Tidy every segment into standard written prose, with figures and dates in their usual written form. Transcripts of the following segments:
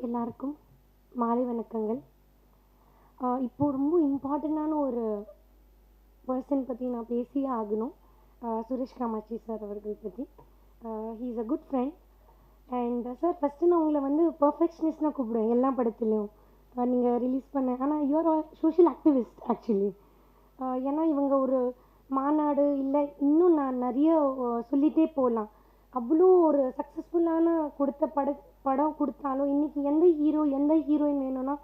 எல்லாருக்கும் மாலை வணக்கங்கள். இப்போ ரொம்ப இம்பார்ட்டண்டான ஒரு பர்சன் பற்றி நான் பேசியே ஆகணும். சுரேஷ் காமாட்சி சார் அவர்கள் பற்றி. He is a good friend. And sir first நான் உங்களை வந்து பர்ஃபெக்ஷனிஸ்ட்னா கூப்பிடுவேன் எல்லா படத்துலையும் நீங்கள் ரிலீஸ் பண்ண. ஆனால் யூஆர் சோஷியல் ஆக்டிவிஸ்ட் ஆக்சுவலி. ஏன்னா இவங்க ஒரு மாநாடு இல்லை இன்னும் நான் நிறைய சொல்லிகிட்டே போகலாம். அவ்வளோ ஒரு சக்ஸஸ்ஃபுல்லான படம் கொடுத்தாலும் இன்றைக்கி எந்த ஹீரோ எந்த ஹீரோயின் வேணும்னா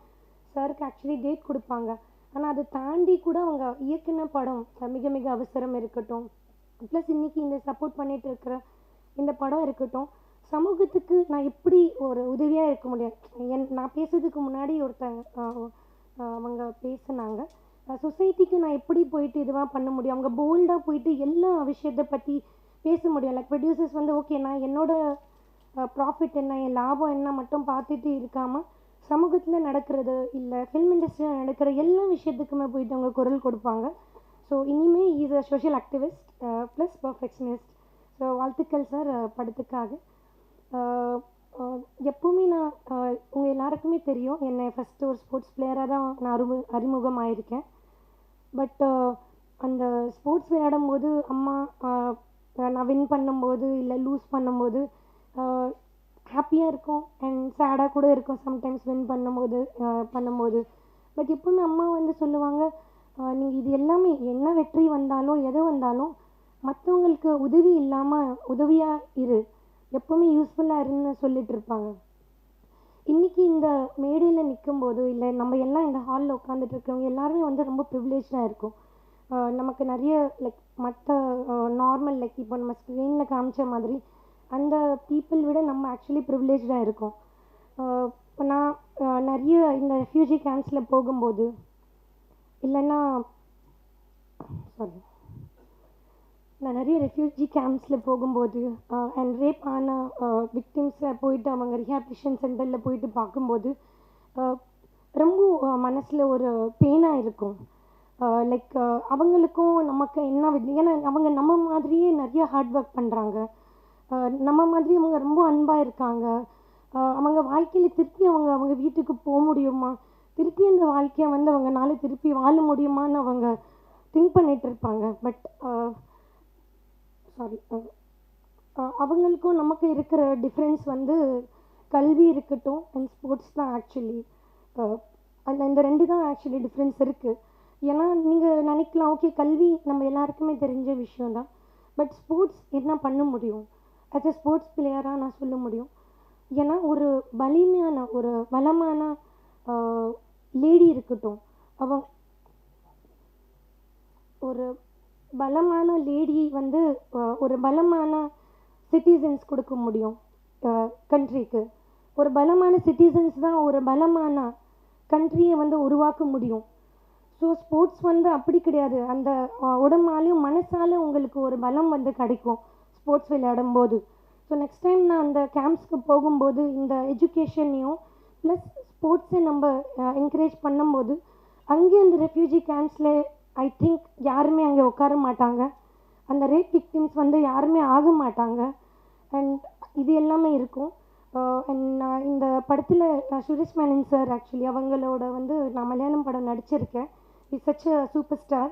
சாருக்கு ஆக்சுவலி டேட் கொடுப்பாங்க. ஆனால் அதை தாண்டி கூட அவங்க இயக்குன படம் மிக மிக அவசரம் இருக்கட்டும், ப்ளஸ் இன்றைக்கி இந்த சப்போர்ட் பண்ணிகிட்டு இருக்கிற இந்த படம் இருக்கட்டும், சமூகத்துக்கு நான் எப்படி ஒரு உதவியாக இருக்க முடியும். நான் பேசுறதுக்கு முன்னாடி அவங்க பேசுனாங்க, சொசைட்டிக்கு நான் எப்படி போயிட்டு இதுவாக பண்ண முடியும், அவங்க போல்டாக போயிட்டு எல்லா விஷயத்தை பற்றி பேச முடியும். லைக் ப்ரொடியூசர்ஸ் வந்து ஓகே நான் என்னோட ப்ராஃபிட் என்ன என் லாபம் என்ன மட்டும் பார்த்துட்டு இருக்காமல் சமூகத்தில் நடக்கிறது இல்லை ஃபில்ம் இண்டஸ்ட்ரியில் நடக்கிற எல்லா விஷயத்துக்குமே போயிட்டு அவங்க குரல் கொடுப்பாங்க. ஸோ இனிமேல் is a social activist plus perfectionist. So வாழ்த்துக்கள் சார் படத்துக்காக. எப்போவுமே நான் உங்கள் எல்லாருக்குமே தெரியும் என்னை ஃபஸ்ட்டு ஒரு ஸ்போர்ட்ஸ் பிளேயராக தான் நான் அறிமுகமாயிருக்கேன். பட் அந்த ஸ்போர்ட்ஸ் விளையாடும் போது அம்மா நான் வின் பண்ணும்போது இல்லை லூஸ் பண்ணும்போது ஹாப்பியாக இருக்கும் அண்ட் சேடாக கூட இருக்கும் சம்டைம்ஸ் வின் பண்ணும்போது. பட் எப்போவுமே அம்மா வந்து சொல்லுவாங்க, நீங்கள் இது எல்லாமே என்ன வெற்றி வந்தாலும் எது வந்தாலும் மற்றவங்களுக்கு உதவி இல்லாமல் உதவியாக இரு, எப்போவுமே யூஸ்ஃபுல்லாக இருன்னு சொல்லிட்டு இருப்பாங்க. இன்றைக்கி இந்த மேடையில் நிற்கும்போது இல்லை நம்ம எல்லாம் இந்த ஹாலில் உட்காந்துட்டு இருக்கவங்க எல்லாருமே வந்து ரொம்ப ப்ரிவிலேஜாக இருக்கும். நமக்கு நிறைய லைக் மற்ற நார்மல் லைக் இப்போ நம்ம ஸ்க்ரீனில் காமிச்ச மாதிரி அந்த பீப்புள் விட நம்ம ஆக்சுவலி ப்ரிவிலேஜாக இருக்கோம். இப்போ நான் நிறைய இந்த ரெஃப்யூஜி கேம்ப்ஸில் போகும்போது இல்லைன்னா நான் நிறைய ரெஃப்யூஜி கேம்ப்ஸில் போகும்போது அண்ட் ரேப் ஆன விக்டிம்ஸை போயிட்டு அவங்க ரிஹாபிலிட்டேஷன் சென்டரில் போயிட்டு பார்க்கும்போது ரொம்ப மனசில் ஒரு பெயினாக இருக்கும். லைக் அவங்களுக்கும் நமக்கு என்ன ஏன்னா அவங்க நம்ம மாதிரியே நிறைய ஹார்ட் ஒர்க் பண்ணுறாங்க, நம்ம மாதிரி அவங்க ரொம்ப அன்பாக இருக்காங்க. அவங்க வாழ்க்கையில் திருப்பி அவங்க வீட்டுக்கு போக முடியுமா, திருப்பி அந்த வாழ்க்கையை வந்து அவங்கனால திருப்பி வாழ முடியுமான்னு அவங்க திங்க் பண்ணிகிட்டு இருப்பாங்க. பட் அவங்களுக்கும் நமக்கு இருக்கிற டிஃப்ரென்ஸ் வந்து கல்வி இருக்கட்டும் அண்ட் ஸ்போர்ட்ஸ் தான் ஆக்சுவலி. அதில் இந்த ரெண்டு தான் ஆக்சுவலி டிஃப்ரென்ஸ் இருக்குது. ஏன்னா நீங்கள் நினைக்கலாம் ஓகே கல்வி நம்ம எல்லாருக்குமே தெரிஞ்ச விஷயந்தான், பட் ஸ்போர்ட்ஸ் என்ன பண்ண முடியும் ஆஸ் எ ஸ்போர்ட்ஸ் பிளேயராக நான் சொல்ல முடியும். ஏன்னா ஒரு வளமான லேடி இருக்கட்டும், ஒரு பலமான லேடி வந்து ஒரு பலமான சிட்டிசன்ஸ் கொடுக்க முடியும் கண்ட்ரிக்கு. ஒரு பலமான சிட்டிசன்ஸ் தான் ஒரு பலமான கண்ட்ரியை வந்து உருவாக்க முடியும். ஸோ ஸ்போர்ட்ஸ் வந்து அப்படி கிடையாது, அந்த உடம்பாலையும் மனசாலும் உங்களுக்கு ஒரு பலம் வந்து கிடைக்கும் ஸ்போர்ட்ஸ் விளையாடும்போது. ஸோ நெக்ஸ்ட் டைம் நான் அந்த கேம்ப்ஸ்க்கு போகும்போது இந்த எஜுகேஷனையும் ப்ளஸ் ஸ்போர்ட்ஸை நம்ம என்கரேஜ் பண்ணும்போது அங்கே அந்த ரெஃப்யூஜி கேம்ப்ஸில் ஐ திங்க் யாருமே அங்கே உட்கார மாட்டாங்க, அந்த ரேப் விக்டிம்ஸ் வந்து யாருமே ஆக மாட்டாங்க அண்ட் இது எல்லாமே இருக்கும். அண்ட் நான் இந்த படத்தில் சுரேஷ் மேனன் சார் ஆக்சுவலி அவங்களோட வந்து நான் மலையாளம் படம் நடிச்சிருக்கேன். Is such a super star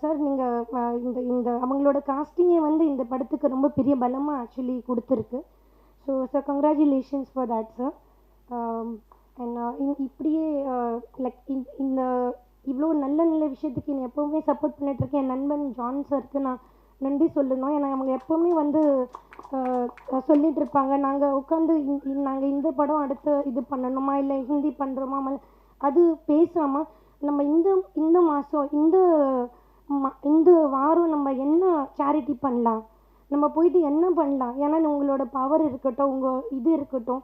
sir. நீங்கள் இந்த அவங்களோட காஸ்டிங்கே வந்து இந்த படத்துக்கு ரொம்ப பெரிய பலமாக ஆக்சுவலி கொடுத்துருக்கு. So sir congratulations for that sir. And இப்படியே லைக் இந்த இவ்வளோ நல்ல நல்ல விஷயத்துக்கு நான் எப்போவுமே சப்போர்ட் பண்ணிகிட்ருக்கேன் என் நண்பன் ஜான் சாருக்கு நான் நன்றி சொல்லணும். ஏன்னா அவங்க எப்போவுமே வந்து சொல்லிகிட்டு இருப்பாங்க, நாங்கள் உட்காந்து நாங்கள் இந்த படம் அடுத்து இது பண்ணணுமா இல்லை ஹிந்தி பண்ணுறோமா, அது பேசாமல் நம்ம இந்த மாதம் இந்த வாரம் நம்ம என்ன சேரிட்டி பண்ணலாம், நம்ம போயிட்டு என்ன பண்ணலாம், ஏன்னா உங்களோட பவர் இருக்கட்டும் உங்கள் இது இருக்கட்டும்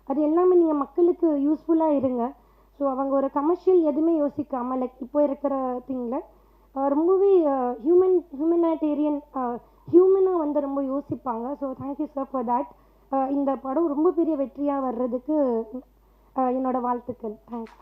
அது எல்லாமே நீங்கள் மக்களுக்கு யூஸ்ஃபுல்லாக இருங்க. ஸோ அவங்க ஒரு கமர்ஷியல் எதுவுமே யோசிக்காமல் லைக் இப்போ இருக்கிற திங்கில் ரொம்பவே ஹியூமனாக வந்து ரொம்ப யோசிப்பாங்க. So thank you sir for that. இந்த படம் ரொம்ப பெரிய வெற்றியாக வர்றதுக்கு என்னோடய வாழ்த்துக்கள். தேங்க்ஸ்.